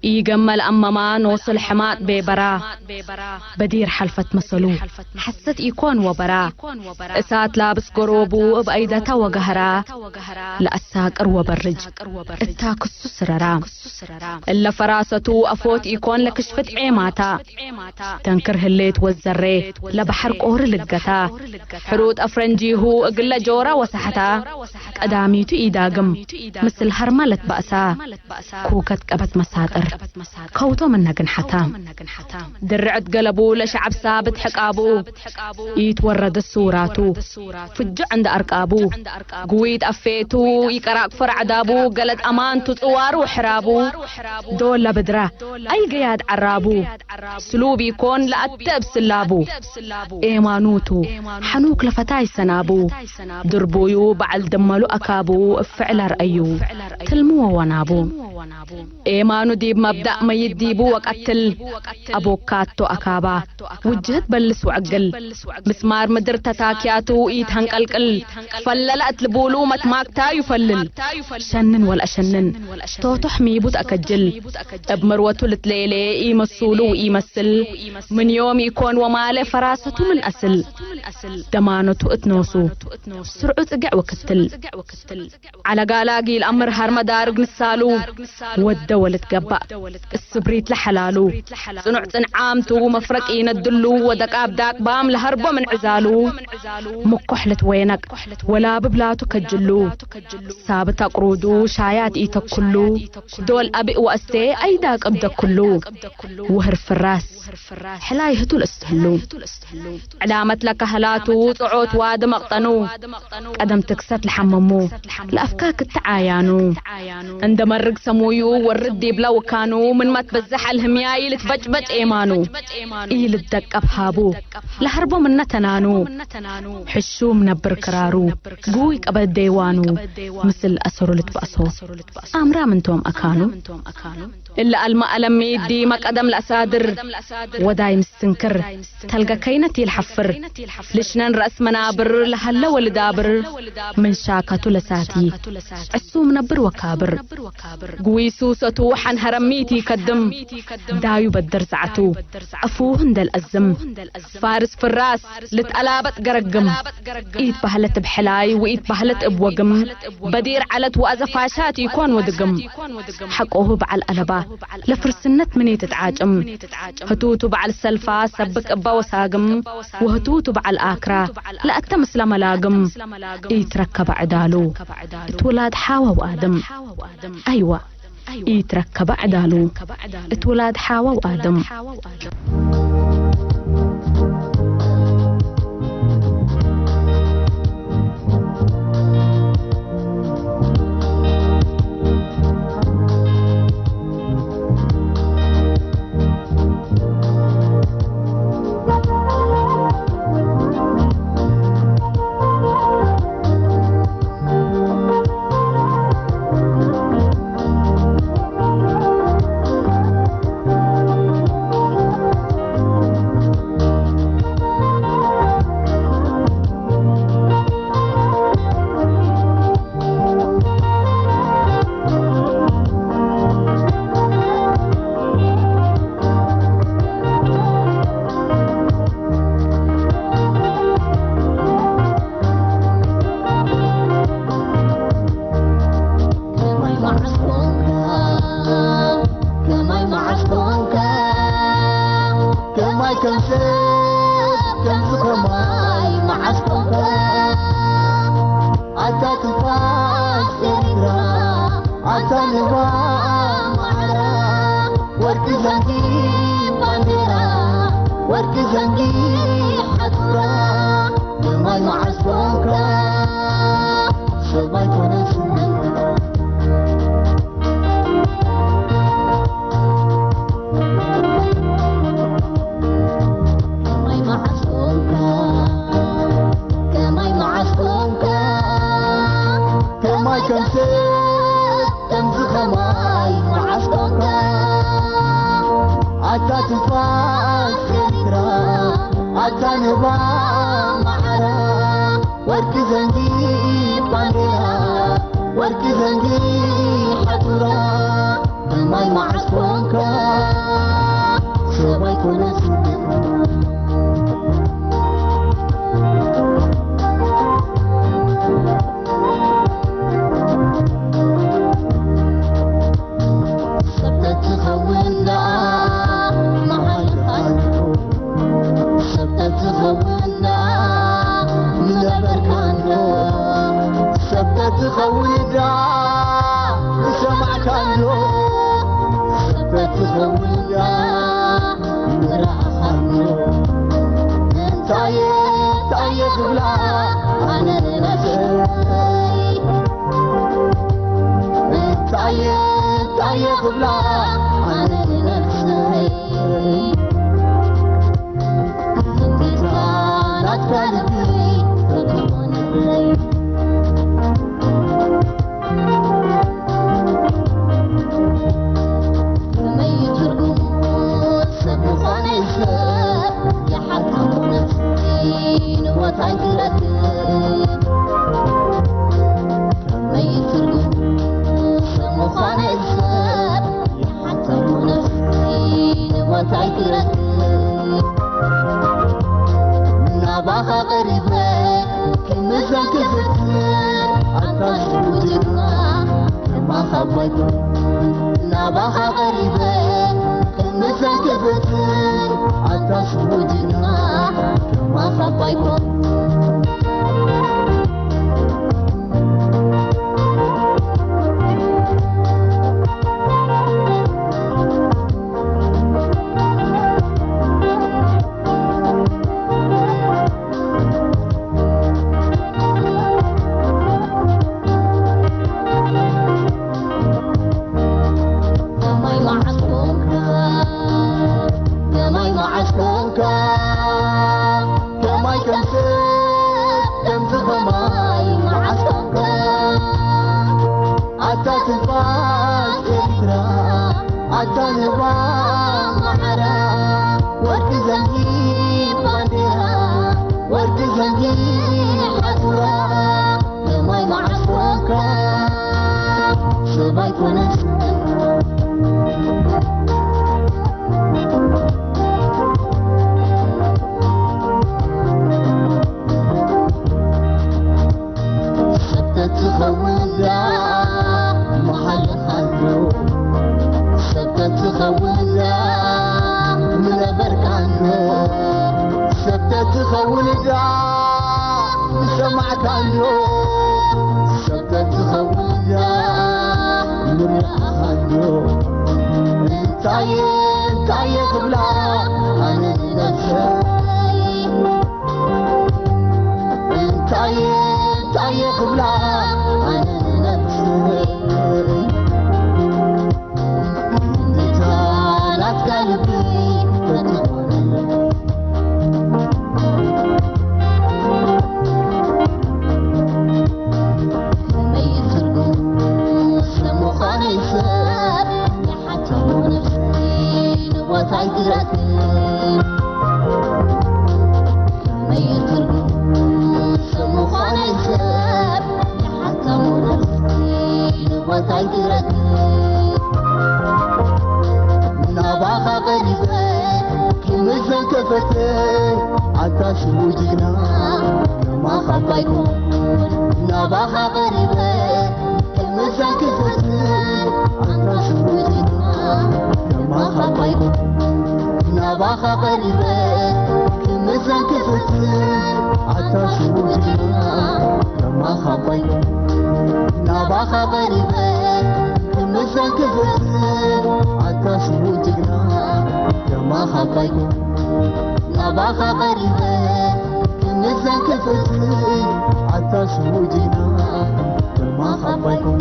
يجمل أمما نوصل حمات ببرا بدير حلفة مسلو حست يكون وبرا اسات لابس قروبو بأيدته وقهرا لأساكر وبرج التاكس سررا إلا فراسته أفوت يكون لكشفت عيماتا تنكر هليت والزري لبحر قور لقتا حروت أفرنجيهو اقل جورا وسحتا قداميتو إيداقم مثل هرملت بأسا كوكت قبت مساطر كوتو من نقن حتام درعت قلبو لشعب ثابت حقابو يتورد السوراتو فجع عند أرقابو قويت أفيتو يقرأ كفر عدابو قلت أمان تصوار وحرابو دول لبدرة أي قياد عرابو سلوبي يكون لأتب سلابو إيمانوتو حنوك لفتاي سنابو دربويو بعل دمالو أكابو افعل رأيو تلمو ونابو إيمانو ديب مبدأ ما يديبو وقتل أبوكاتو أكابا وجهت بلس وعقل مسمار مدر تتاكياتو يتهنقلقل فللأت لبولو متماكتا يفلل شنن ولا شنن توتو حميبوت أكجل بمروتو لتليلي يمسولو يمثل من يوم يكون وماله فراسته من أسل دمانتو اتنوسو سرعت اقع وكتل على قالاقي الأمر هرمدارق نسالو والدولة قبأ السبريت لحلالو صنع عامتو مفرق يندلو ودقاب داك بام لهربو من عزالو مكحلة وينك ولا ببلاتو كجلو ثابت قرودو شايات يتكلو دول أبئ وأستي أي داك أبدا كلو وهر فراس حلاي هتو الاستهلو علامة لك هلاتو صعوت واد مقطنو قدم تكسات لحممو لأفكاك التعايانو عندما الرق سمويو والردي بلو كانو من ما تبزح الهمياي لتبجبج ايمانو ايل الدق ابهابو لهربو من نتنانو حشو منبر كرارو قويك ابد ديوانو مثل اسرو لتبأسو امرا منتوم اكانو إلا الماء لمي دي مقدم الأسادر وداي مستنكر تلقى كينتي الحفر لشنان رأس منابر لهلا ولدابر من شاكة لساتي عسو منبر وكابر قوي سوسة حن هرميتي كدم دايو بدر زعتو أفوهن دل أزم فارس في الراس لتقلابت قرقم إيد بهلت بحلاي وإيد بهلت بوقم بدير علت وأزفاشات يكون ودقم حقوه بعل ألبا لفرسنت مني تتعاجم هتوتو بعل السلفا سبك أبا وساقم وهتوتو بعل آكرا لا أتمس لملاقم يتركب عدالو اتولاد حاوة وآدم أيوة يتركب عدالو اتولاد حاوة وآدم ورك زنجي حضرا كماي معسكونك سباي كنا خويدا سمعك عنه سبت خويدا راح عنه تايه بلا انا نفسي تايه بلا انا نفسي انت لا تقلبي تكون نباها غريبة كمزا كفتن عطاش وجدنا ما خبيت نباها غريبة كمزا كفتن عطاش وجدنا ما خبيت سمعك عنه سبتت خويا مريح عنه تايه قبلا انا نفسي تايه قبلا انا نفسي انت لا تقلبي نباها غريبة كمزا كفتن عطاش وجدنا ما خبيكم نباها غريبة كمزا كفتن عطاش وجدنا ما خبيكم نباها غريبة كمزا كفتن عطاش وجدنا ما خبيكم نباها غريبة كمزا كفتن عطاش وجدنا ما خبيكم نباها غريبة كمزا كفتن عطاش وجدنا ما خبيكم